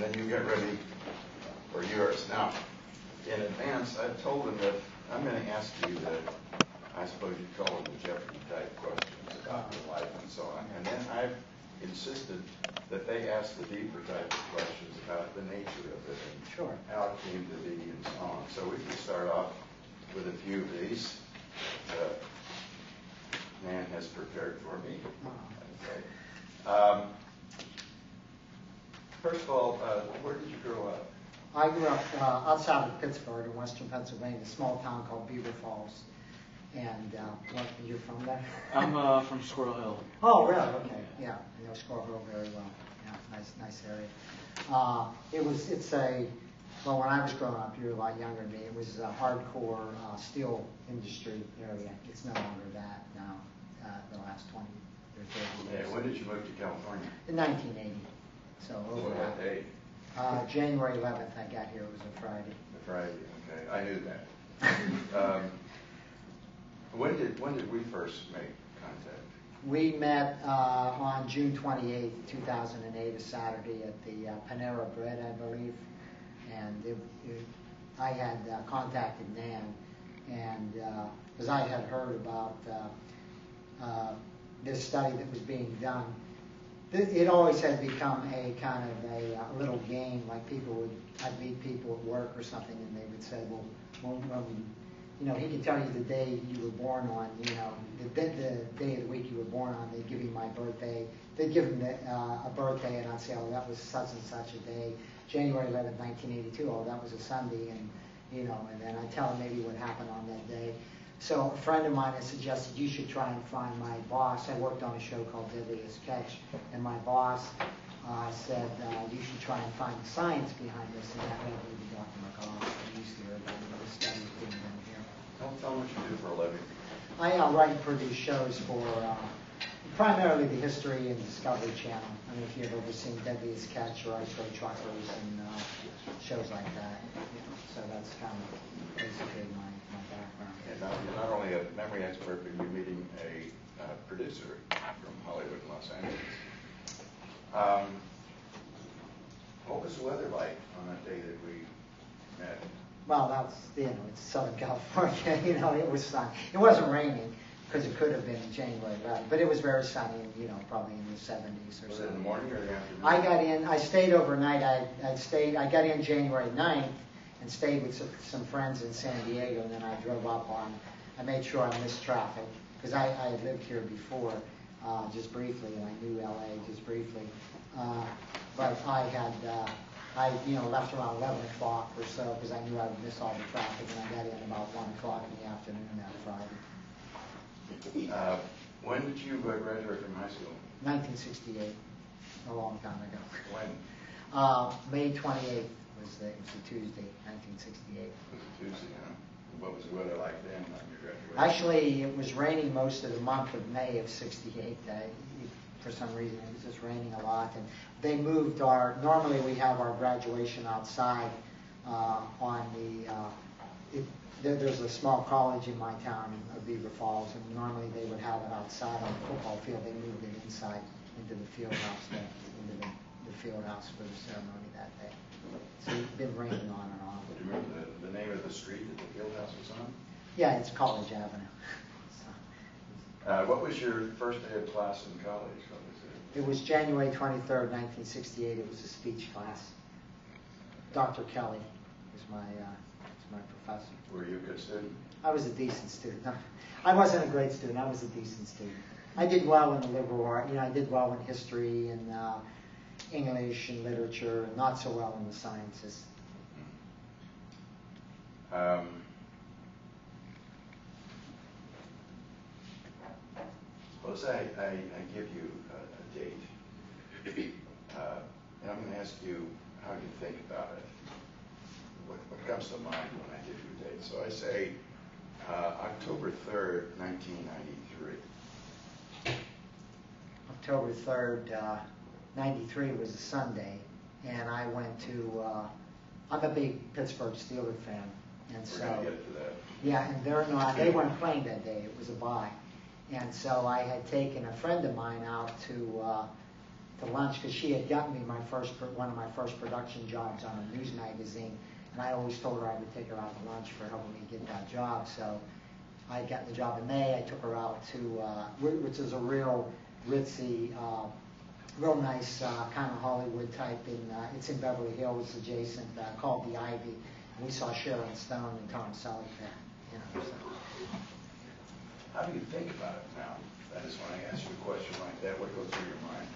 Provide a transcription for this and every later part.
then you get ready for yours. Now, in advance, I've told them that I'm going to ask you the, I suppose you'd call them the Jeopardy type questions about your life and so on. And then I've insisted that they ask the deeper type of questions about the nature of it and Sure. how it came to be and so on. So we can start off with a few of these that man has prepared for me. Okay. First of all, where did you grow up? I grew up outside of Pittsburgh in western Pennsylvania, a small town called Beaver Falls. And you're from there? I'm from Squirrel Hill. Oh, really? Okay. Yeah, I know Squirrel Hill very well. Yeah, nice area. Well, when I was growing up, you were a lot younger than me. It was a hardcore steel industry area. It's no longer that now, the last 20 or 30 years. Yeah, when did you move to California? In 1980. So over what day? January 11th I got here. It was a Friday. The Friday, okay. I knew that. When did we first make contact? We met on June 28th, 2008, a Saturday at the Panera Bread, I believe. And I had contacted Nan, and because I had heard about this study that was being done. It always had become a kind of a little game, like I'd meet people at work or something, and they would say, well, he could tell you the day you were born on, the day of the week you were born on. They'd give you my birthday. They'd give him a birthday, and I'd say, oh, that was such and such a day, January 11th, 1982. Oh, that was a Sunday, and then I'd tell him maybe what happened on that day. So a friend of mine had suggested you should try and find my boss. I worked on a show called Deadliest Catch, and my boss said you should try and find the science behind this, and that led me to Dr. McCall. I used to hear about the studies being done here. Don't tell them what you do for a living. I write and produce shows for primarily the History and Discovery Channel. I don't know if you've ever seen Deadliest Catch or Ice Road Truckers and shows like that. So that's kind of basically my background. And now you're not only a memory expert, but you're meeting a producer from Hollywood and Los Angeles. What was the weather like on that day that we met? Well, that's, it's Southern California, it was sunny. It wasn't raining, because it could have been January 11th, but it was very sunny, probably in the 70s or so. Was it in the morning or the afternoon? I stayed overnight. I got in January 9th and stayed with some friends in San Diego, and then I drove up I made sure I missed traffic, because I had lived here before, just briefly, and I knew LA just briefly. But I had, left around 11 o'clock or so, because I knew I would miss all the traffic, and I got in about 1 o'clock in the afternoon that Friday. When did you graduate from high school? 1968, a long time ago. When? May 28th was a Tuesday, 1968. It was a Tuesday, huh? What was the weather like then on your graduation? Actually, it was raining most of the month of May of 68. For some reason, it was just raining a lot. And they moved normally we have our graduation outside there's a small college in my town of Beaver Falls, and normally they would have it outside on the football field. They moved it inside into the field house into the field house for the ceremony that day. So it's been raining on and off. Do you remember the name of the street that the field house was on? Yeah, it's College Avenue. What was your first day of class in college? What was it? It was January 23rd, 1968. It was a speech class. Dr. Kelly was my professor. Were you a good student? I was a decent student. No, I wasn't a great student. I was a decent student. I did well in the liberal art. I did well in history and English and literature, and not so well in the sciences. Suppose I give you a date, and I'm going to ask you how you think about it. What comes to mind when I give you a date? So I say October 3rd, 1993. October 3rd, 93 was a Sunday, and I went to, I'm a big Pittsburgh Steelers fan. And We're going to get to that. Yeah, and they weren't playing that day. It was a bye. And so I had taken a friend of mine out to to lunch because she had gotten me one of my first production jobs on a news magazine, and I always told her I would take her out to lunch for helping me get that job. So I got the job in May. I took her out to, which is a real ritzy, real nice kind of Hollywood type. It's in Beverly Hills, adjacent, called the Ivy. And we saw Sharon Stone and Tom Selleck there. You know, so. How do you think about it now? That is when I ask you a question like that. What goes through your mind?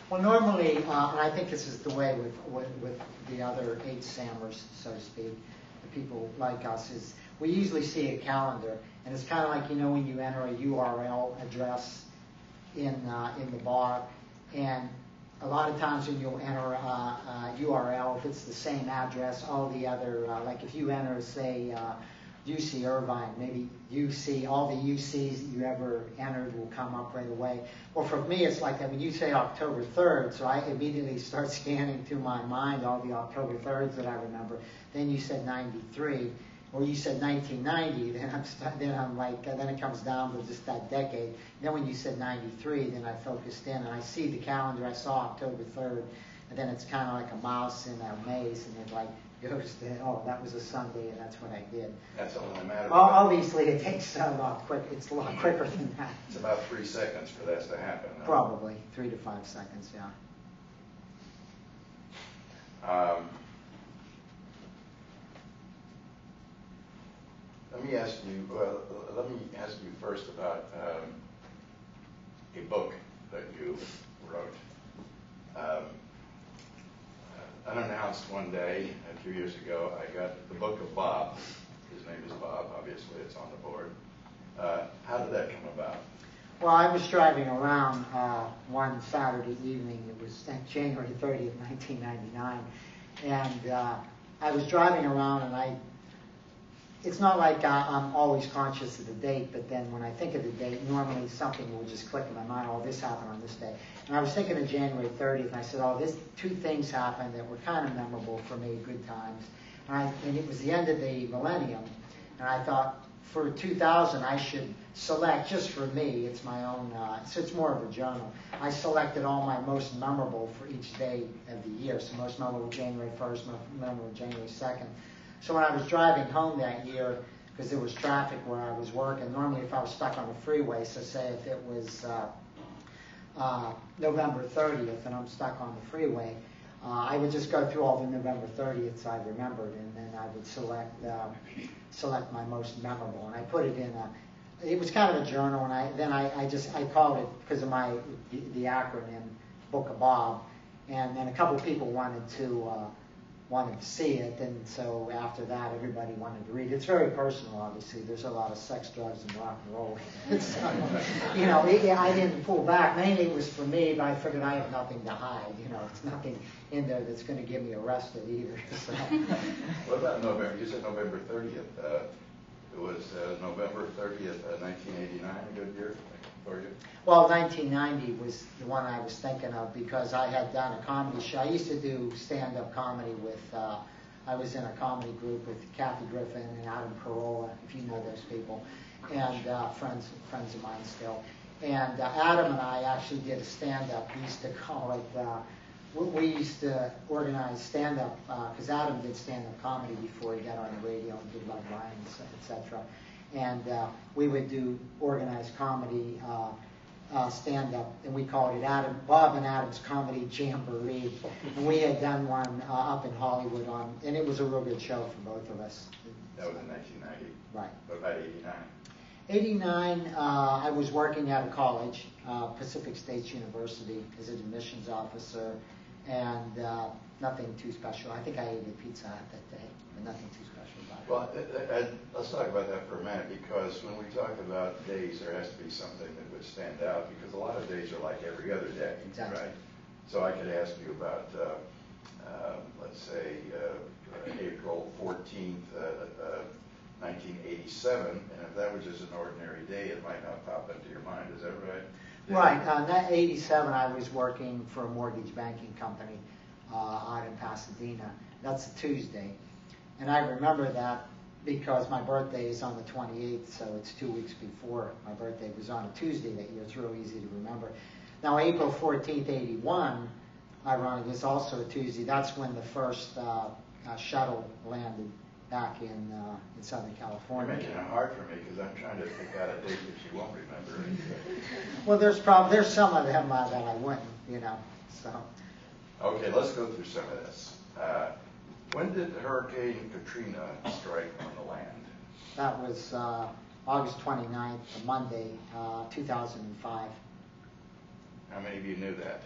Well, normally, and I think this is the way with the other H-Sammers, so to speak, the people like us, is we usually see a calendar, and it's kind of like, you know, when you enter a URL address in the bar, and a lot of times when you'll enter a URL, if it's the same address, all the other, like if you enter, say, UC Irvine, maybe all the UCs that you ever entered will come up right away. Well, for me, it's like that. When you say October 3rd, so I immediately start scanning through my mind all the October 3rds that I remember. Then you said 93, or you said 1990. Then it comes down to just that decade. Then when you said 93, then I focused in, and I see the calendar. I saw October 3rd, and then it's kind of like a mouse in a maze, and it like goes to, oh, that was a Sunday, and that's what I did. That's all that matters. Well, obviously, it takes a lot quick. It's a lot quicker than that. It's about 3 seconds for that to happen. No? Probably 3 to 5 seconds. Yeah. Let me ask you first about a book that you wrote. Unannounced one day, a few years ago, I got the book of Bob. His name is Bob, obviously, it's on the board. How did that come about? Well, I was driving around one Saturday evening. It was January 30th, 1999. And I was driving around, and it's not like I'm always conscious of the date, but then when I think of the date, normally something will just click in my mind, oh, this happened on this day. And I was thinking of January 30th, and I said, oh, two things happened that were kind of memorable for me, good times. And it was the end of the millennium, and I thought, for 2000, I should select, just for me, it's my own, so it's more of a journal. I selected all my most memorable for each day of the year. So most memorable January 1st, most memorable January 2nd. So when I was driving home that year, because there was traffic where I was working, normally if I was stuck on the freeway, so say if it was November 30th and I'm stuck on the freeway, I would just go through all the November 30ths I remembered, and then I would select my most memorable, and I put it in it was kind of a journal, and I called it, because of the acronym, Book of Bob, and then a couple of people wanted to see it, and so after that everybody wanted to read it. It's very personal, obviously. There's a lot of sex, drugs, and rock and roll. So, I didn't pull back. Mainly it was for me, but I figured I have nothing to hide. It's nothing in there that's going to get me arrested either. So. What about November? You said November 30th. It was November 30th, 1989, a good year for you? Well, 1990 was the one I was thinking of, because I had done a comedy show. I used to do stand-up comedy with, I was in a comedy group with Kathy Griffin and Adam Petrella, if you know those people, and friends of mine still. And Adam and I actually did a stand-up. We used to call it, we used to organize stand-up, because Adam did stand-up comedy before he got on the radio and did Love Lines, etc. And we would do organized comedy stand-up, and we called it Bob and Adam's Comedy Jamboree. And we had done one up in Hollywood and it was a real good show for both of us. That was in 1990. Right. What about 89? 89, I was working at a college, Pacific State University, as an admissions officer, and nothing too special. I think I ate a Pizza Hut that day, but nothing too special about it. Well, let's talk about that for a minute, because when we talk about days, there has to be something that would stand out, because a lot of days are like every other day, exactly. Right? So I could ask you about, let's say, April 14th, 1987, and if that was just an ordinary day, it might not pop into your mind. Is that right? Right. That 87, I was working for a mortgage banking company out in Pasadena. That's a Tuesday. And I remember that because my birthday is on the 28th, so it's 2 weeks before my birthday was on a Tuesday that year. It's real easy to remember. Now, April 14th, 81, ironically, is also a Tuesday. That's when the first shuttle landed back in Southern You're California. making it hard for me because I'm trying to pick out a date that you won't remember. Well, there's some of them that I wouldn't, so. Okay, let's go through some of this. When did Hurricane Katrina strike on the land? That was August 29th, Monday, 2005. How many of you knew that?